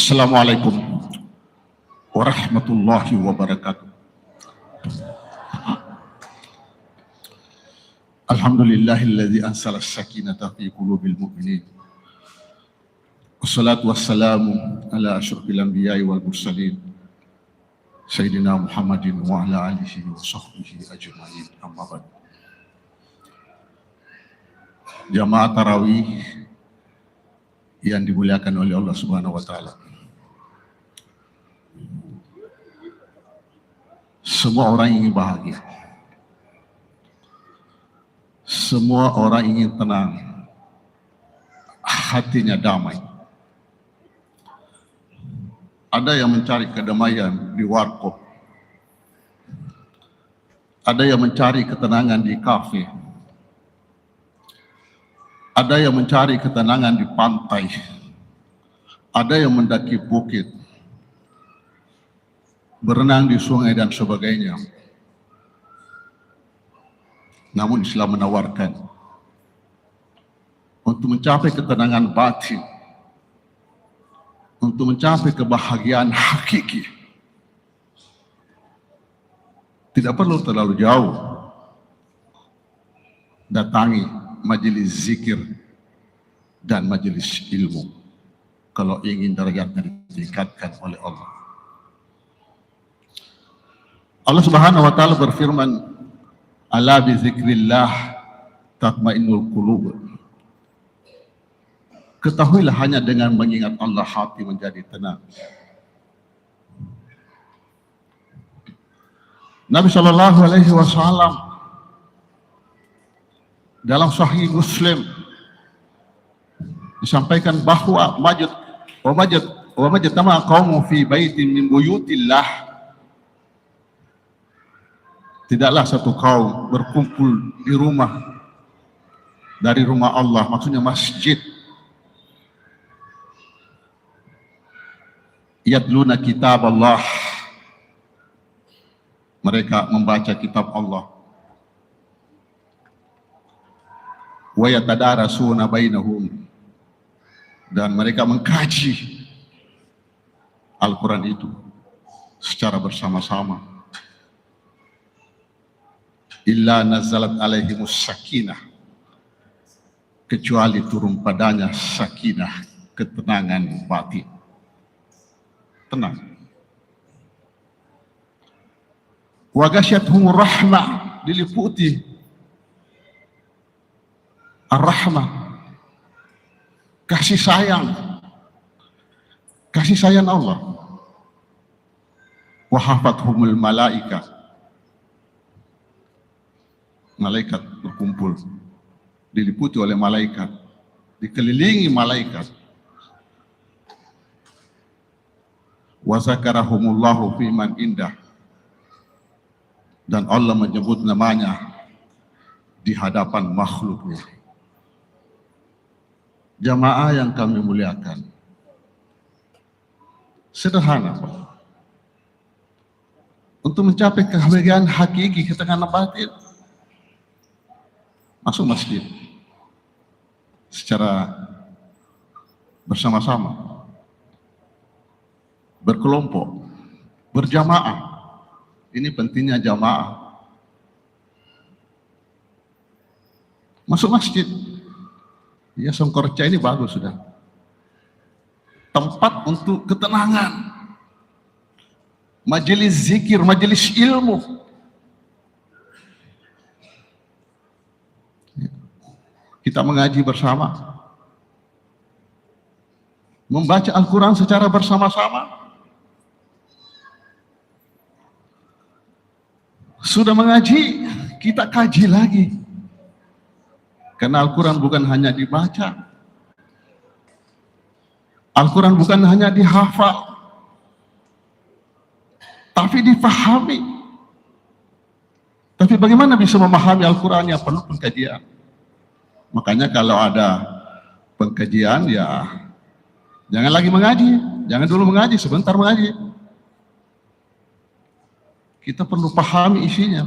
Assalamualaikum warahmatullahi wabarakatuh. Alhamdulillahilladzi ansala as-sakinata fi qulubil mu'minin. Wassalatu wassalamu ala asyrafil anbiya'i wal mursalin Sayyidina Muhammadin wa ala alihi wa sahbihi ajma'in. Amma ba'd. Jamaah tarawih yang dimuliakan oleh Allah Subhanahu wa taala. Semua orang ingin bahagia. Semua orang ingin tenang. Hatinya damai. Ada yang mencari kedamaian di warkop. Ada yang mencari ketenangan di kafe. Ada yang mencari ketenangan di pantai. Ada yang mendaki bukit. Berenang di sungai dan sebagainya. Namun Islam menawarkan untuk mencapai ketenangan batin, untuk mencapai kebahagiaan hakiki, tidak perlu terlalu jauh. Datangi majelis zikir dan majelis ilmu kalau ingin derajatnya ditingkatkan oleh Allah. Allah Subhanahu wa taala berfirman, "Ala bi zikrillah tatmainnul qulub." Ketahuilah hanya dengan mengingat Allah hati menjadi tenang. Nabi sallallahu alaihi wasallam dalam Sahih Muslim disampaikan bahwa majtama qaumun fi baitin min buyutillah, tidaklah satu kaum berkumpul di rumah dari rumah Allah, maksudnya masjid, yatluna kitab Allah, mereka membaca kitab Allah, wa yatadarasuna bainahum, dan mereka mengkaji Al-Quran itu secara bersama-sama. Illa nazalat alaihimus sakinah, kecuali turun padanya sakinah, ketenangan batin, tenang. Wa ghasyiyatuhumur rahmah, diliputi ar-rahmah, kasih sayang Allah. Wa hafathumul malaika, malaikat berkumpul, diliputi oleh malaikat, dikelilingi malaikat. Wa zakarahumullahu fi man indah, dan Allah menyebut namanya di hadapan makhluknya. Jamaah yang kami muliakan, sederhana Pak. Untuk mencapai kebahagiaan hakiki, ketenangan batin, masuk masjid secara bersama-sama, berkelompok, berjamaah. Ini pentingnya jamaah. Masuk masjid, ya Songkorca ini bagus sudah. Tempat untuk ketenangan, majelis zikir, majelis ilmu. Kita mengaji bersama, membaca Al-Quran secara bersama-sama. Sudah mengaji, kita kaji lagi. Karena Al-Quran bukan hanya dibaca, Al-Quran bukan hanya dihafal, tapi difahami. Tapi bagaimana bisa memahami Al-Quran yang perlu pengkajian? Makanya kalau ada pengkajian, ya jangan lagi mengaji, jangan dulu mengaji, sebentar mengaji. Kita perlu pahami isinya.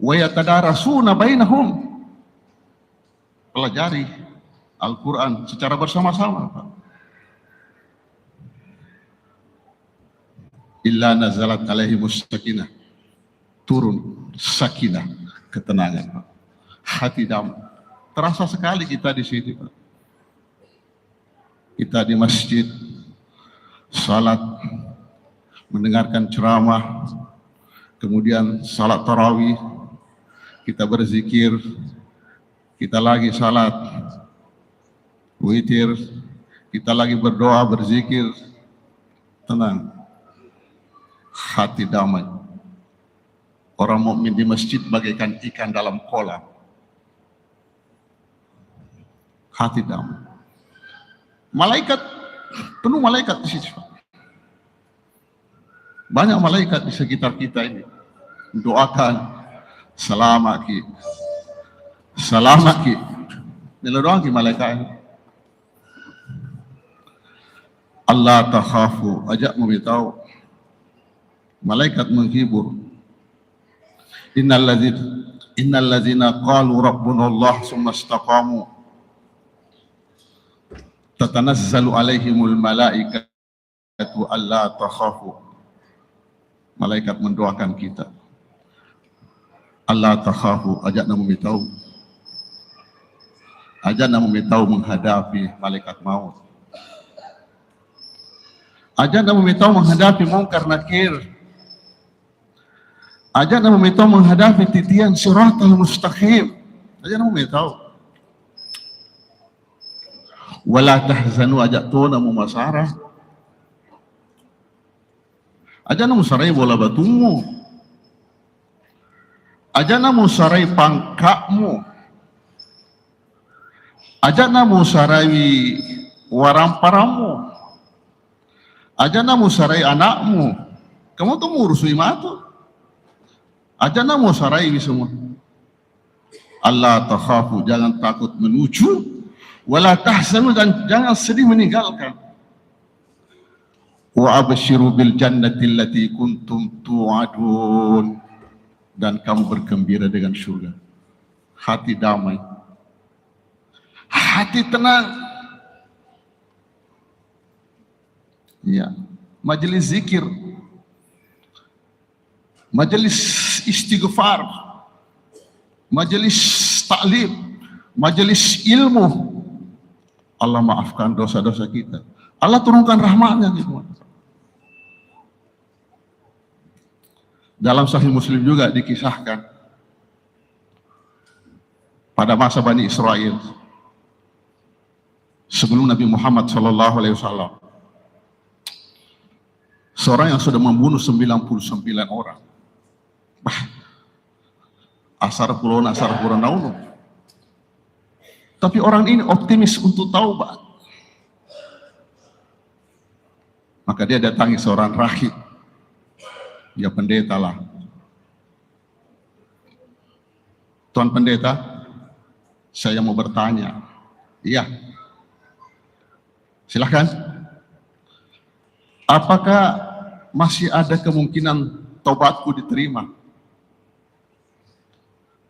Wa yatadarasuna bainahum, pelajari Al-Quran secara bersama-sama, Pak. illa nazalat alaihimus sakinah, turun sakinah, ketenangan, hati damai. Terasa sekali kita di sini, Pak. Kita di masjid, salat, mendengarkan ceramah, kemudian salat tarawih, kita berzikir, kita lagi salat witir, kita lagi berdoa, berzikir, tenang, hati damai. Orang mukmin di masjid bagaikan ikan dalam kolam, hati damai. Malaikat, penuh malaikat di situ. Banyak malaikat di sekitar kita ini. Doakan, salamaki, salamaki. Bila doang ki malaikat ini. Allah takhafu, ajak memberitahu. Malaikat menghibur. Innal ladzina qalu rabbuna Allah summa istaqamu tatanazzalu alaihimul malaikatu alla takhafu. Malaikat mendoakan kita. Allah takhafu, ajak namu tahu. Ajak namu tahu menghadapi malaikat maut. Ajak namu tahu menghadapi munkar nakir. Ajak namu tahu menghadapi titian siratal mustaqim. Ajak namu tahu. Wala tahzanu, ajak tu namu masarah. Ajak namu sarai bola batumu. Ajak namu sarai pangkakmu. Ajak namu sarai waramparamu. Ajak namu sarai anakmu. Kamu tuh ngurusui matu. Ajak namu sarai ini semua. Allah takhafu, jangan takut menuju. Wala tahzanu, dan jangan sedih meninggalkan. Wa abshiru bil jannati allati kuntum tu'adun, dan kamu bergembira dengan surga. Hati damai, hati tenang. Ya, majelis zikir, majelis istighfar, majelis ta'lim, majelis ilmu. Allah maafkan dosa-dosa kita. Allah turunkan rahmatnya di semua. Dalam Sahih Muslim juga dikisahkan pada masa Bani Israel sebelum Nabi Muhammad SAW, seorang yang sudah membunuh 99 orang. Asar puluhan naunu. Tapi orang ini optimis untuk taubat. Maka dia datangi seorang rahib. Dia pendeta lah. Tuan pendeta, saya mau bertanya. Iya. Silahkan. Apakah masih ada kemungkinan taubatku diterima?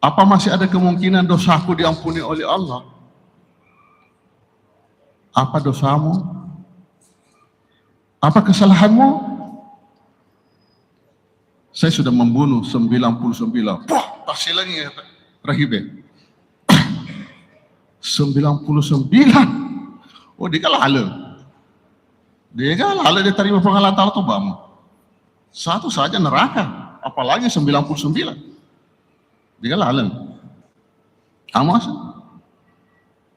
Apa masih ada kemungkinan dosaku diampuni oleh Allah? Apa dosamu? Apa kesalahanmu? Saya sudah membunuh 99. Wah, pasti lagi ya, rahibe. 99. Oh, dia kalah. Dia kalah, dia terima pengalaman Allah tuh, Bang. Satu saja neraka, apalagi 99. Dia kalah. Amas.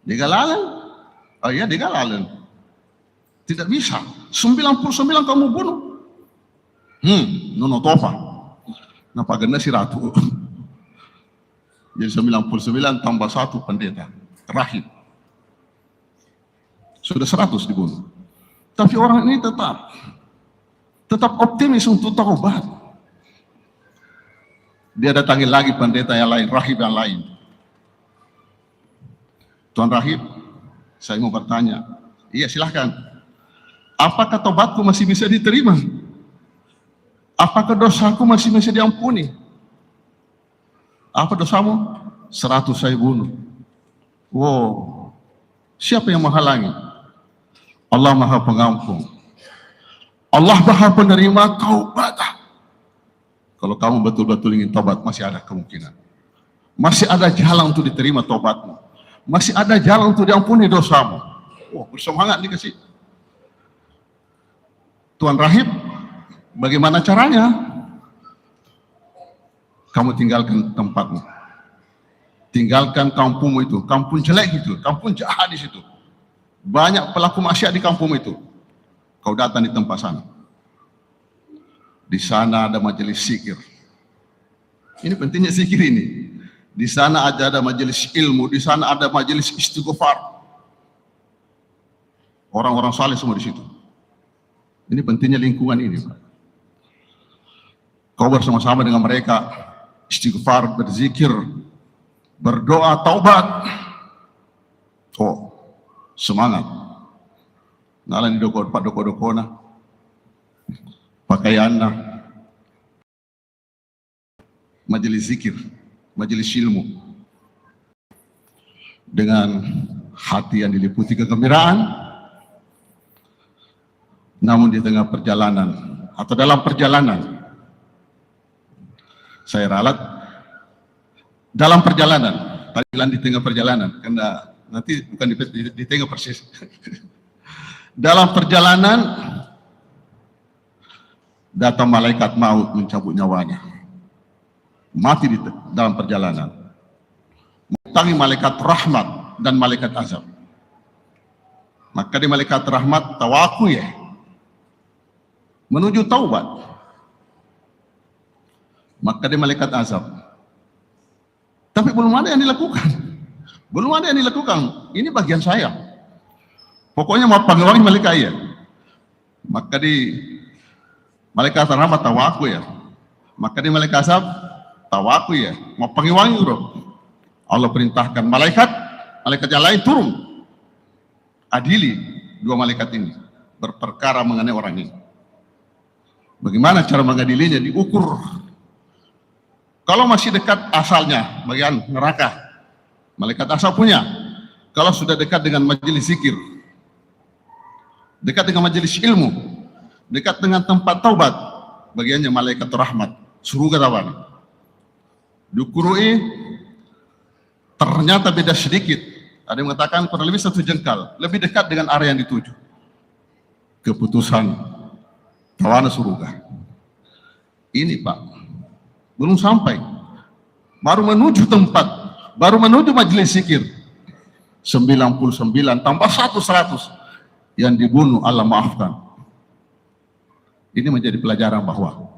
Dia kalah. Oh iya, dia kalah. Tidak bisa. 99 kamu bunuh. Nono tofa. Napa ganda si ratu. Jadi 99 tambah 1 pendeta. Rahib. Sudah 100 dibunuh. Tapi orang ini tetap optimis untuk taubat. Dia datangi lagi pendeta yang lain, rahib yang lain. Tuan rahib, saya mau bertanya. Iya, silahkan. Apakah tobatku masih bisa diterima? Apakah dosaku masih bisa diampuni? Apa dosamu? 100 saya bunuh. Wow, siapa yang menghalangi? Allah Maha Pengampun. Allah Maha penerima taubat. Kalau kamu betul-betul ingin taubat, masih ada kemungkinan. Masih ada jalan untuk diterima taubatmu. Masih ada jalan untuk diampuni dosamu. Wah, bersemangat dikasih. Tuan Rahib, bagaimana caranya? Kamu tinggalkan tempatmu. Tinggalkan kampungmu itu. Kampung jelek itu. Kampung jahat di situ. Banyak pelaku maksiat di kampung itu. Kau datang di tempat sana. Di sana ada majelis zikir. Ini pentingnya zikir ini. Di sana ada majelis ilmu. Di sana ada majelis istighfar. Orang-orang saleh semua di situ. Ini pentingnya lingkungan ini, Pak. Kau bersama-sama dengan mereka istighfar, berzikir, berdoa, taubat. Oh, semangat. Nalan di doko-dokona. Pakaiannya majelis zikir, majelis ilmu, dengan hati yang diliputi kegembiraan. Namun di tengah perjalanan atau dalam perjalanan, saya ralat dalam perjalanan, tadi bilang di tengah perjalanan, karena nanti bukan di tengah persis. Dalam perjalanan datang malaikat maut mencabut nyawanya. Mati di dalam perjalanan. Mendatangi malaikat rahmat dan malaikat azab. Maka di malaikat rahmat tawaku ya, menuju taubat. Maka di malaikat azab, tapi belum ada yang dilakukan. Belum ada yang dilakukan. Ini bagian saya. Pokoknya mau panggil malaikat ya. Maka di malaikat rahmat tawaku ya. Maka di malaikat azab tawaku ya. Mau panggil wangi bro. Allah perintahkan malaikat yang lain turun. Adili dua malaikat ini. Berperkara mengenai orang ini. Bagaimana cara mengadilinya? Diukur. Kalau masih dekat asalnya, bagian neraka, malaikat asal punya. Kalau sudah dekat dengan majelis zikir, dekat dengan majelis ilmu, dekat dengan tempat taubat, bagiannya malaikat rahmat, surga tawan. Diukurui, ternyata beda sedikit. Ada yang mengatakan kurang lebih 1 jengkal, lebih dekat dengan area yang dituju. Keputusan tawana surga. Ini Pak, belum sampai, baru menuju tempat, baru menuju majelis zikir. 99 tambah 100 yang dibunuh Allah maafkan. Ini menjadi pelajaran bahwa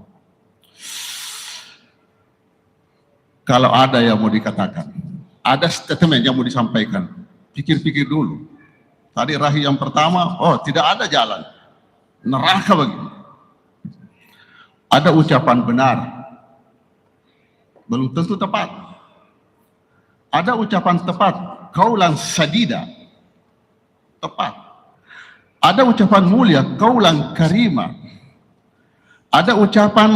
kalau ada yang mau dikatakan, ada statement yang mau disampaikan, pikir-pikir dulu. Tadi rahi yang pertama, oh tidak ada jalan, neraka begini. Ada ucapan benar, belum tentu tepat. Ada ucapan tepat, kaulan sadida, tepat. Ada ucapan mulia, kaulan karima. Ada ucapan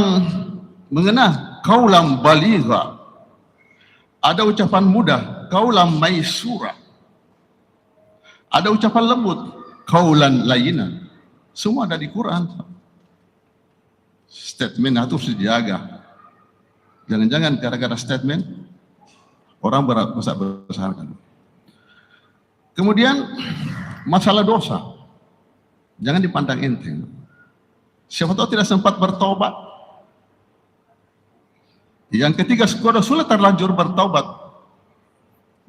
mengena, kaulan baligha. Ada ucapan mudah, kaulan maisura. Ada ucapan lembut, kaulan layina. Semua ada di Quran. Statement harus dijaga. Jangan-jangan gara-gara statement orang besar-besarkan. Kemudian masalah dosa, jangan dipandang enteng. Siapa tahu tidak sempat bertobat. Yang ketiga, kalau sudah terlanjur bertaubat,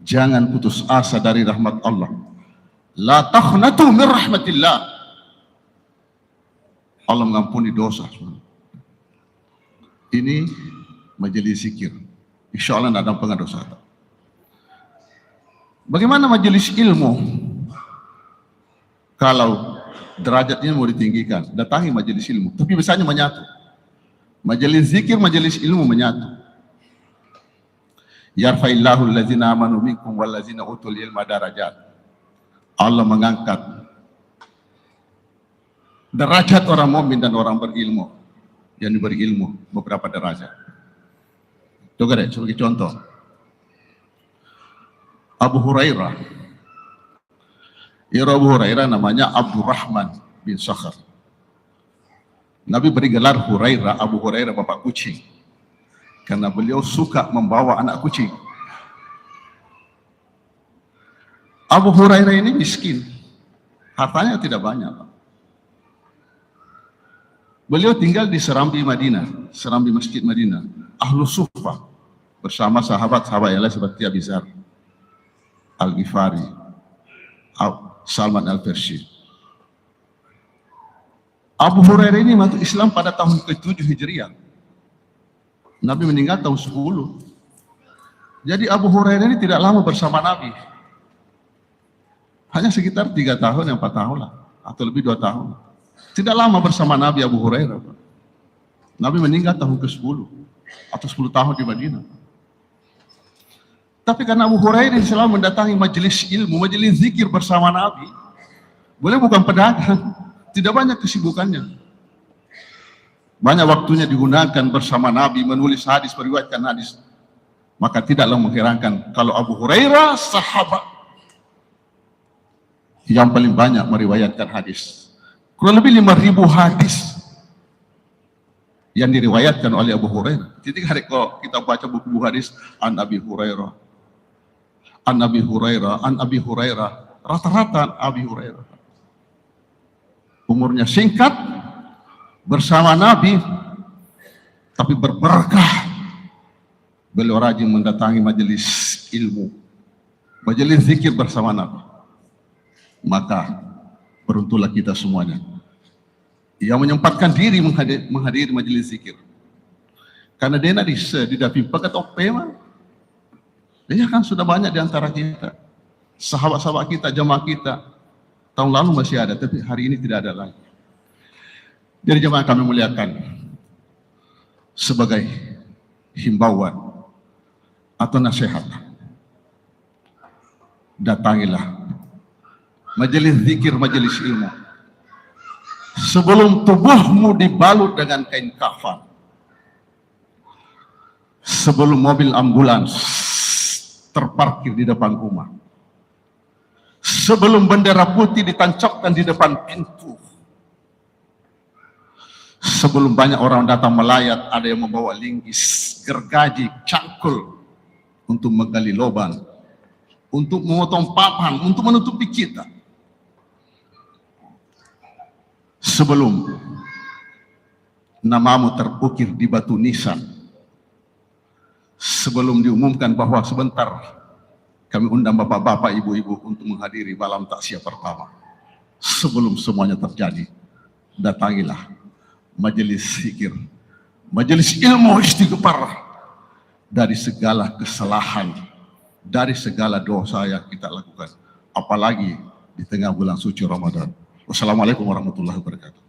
jangan putus asa dari rahmat Allah. La taqnatu min rahmatillah. Allah mengampuni dosa. Ini majelis zikir. Insya Allah tidak ada pengadosa. Bagaimana majelis ilmu? Kalau derajatnya mau ditinggikan, datangi majelis ilmu. Tapi biasanya menyatu. Majelis zikir, majelis ilmu menyatu. Yarfa'illahu allazina amanu minkum wallazina utul ilma darajat. Allah mengangkat derajat orang mukmin dan orang berilmu. Yang diberi ilmu beberapa derajat. Coba deh, sebagai contoh. Abu Hurairah. Abu Hurairah namanya Abdurrahman bin Sakhar. Nabi beri gelar Hurairah, Abu Hurairah bapak kucing, karena beliau suka membawa anak kucing. Abu Hurairah ini miskin, hartanya tidak banyak. Beliau tinggal di Serambi Madinah, Serambi Masjid Madinah, Ahlus Suffah, bersama sahabat-sahabat yang lain seperti Abi Dzar Al-Ghifari, Salman Al-Farsi. Abu Hurairah ini masuk Islam pada tahun ke-7 Hijriah. Nabi meninggal tahun 10. Jadi Abu Hurairah ini tidak lama bersama Nabi. Hanya sekitar 3 tahun, 4 tahun lah, atau lebih 2 tahun. Tidak lama bersama Nabi Abu Hurairah. Nabi meninggal tahun ke-10 atau 10 tahun di Madinah. Tapi karena Abu Hurairah selalu mendatangi majelis ilmu, majelis zikir bersama Nabi, boleh bukan pedagang, tidak banyak kesibukannya. Banyak waktunya digunakan bersama Nabi, menulis hadis, meriwayatkan hadis. Maka tidaklah mengherankan kalau Abu Hurairah sahabat yang paling banyak meriwayatkan hadis. Kurang lebih 5.000 hadis yang diriwayatkan oleh Abu Hurairah. Jadi kalau kita baca buku hadis, an Abi Hurairah, an Abi Hurairah, an Abi Hurairah, rata-rata Abi Hurairah. Umurnya singkat, bersama Nabi, tapi berberkah. Beliau rajin mendatangi majelis ilmu, majelis zikir bersama Nabi. Maka beruntunglah kita semuanya yang menyempatkan diri menghadiri majelis zikir. Karena dia nanti di dapi pakai topeng, dia kan sudah banyak di antara kita, sahabat-sahabat kita, jamaah kita. Tahun lalu masih ada, tapi hari ini tidak ada lagi. Jadi jemaah kami muliakan, sebagai himbauan atau nasihat, datangilah majelis zikir, majelis ilmu, sebelum tubuhmu dibalut dengan kain kafan, sebelum mobil ambulans terparkir di depan rumah, sebelum bendera putih ditancapkan di depan pintu, sebelum banyak orang datang melayat, ada yang membawa linggis, gergaji, cangkul untuk menggali lubang, untuk memotong papan, untuk menutupi kita. Sebelum namamu terukir di batu nisan, sebelum diumumkan bahwa sebentar kami undang bapak-bapak, ibu-ibu untuk menghadiri malam taksiah pertama, sebelum semuanya terjadi, datangilah majelis zikir, majelis ilmu istighfar dari segala kesalahan, dari segala dosa yang kita lakukan, apalagi di tengah bulan suci Ramadan. Wassalamualaikum warahmatullahi wabarakatuh.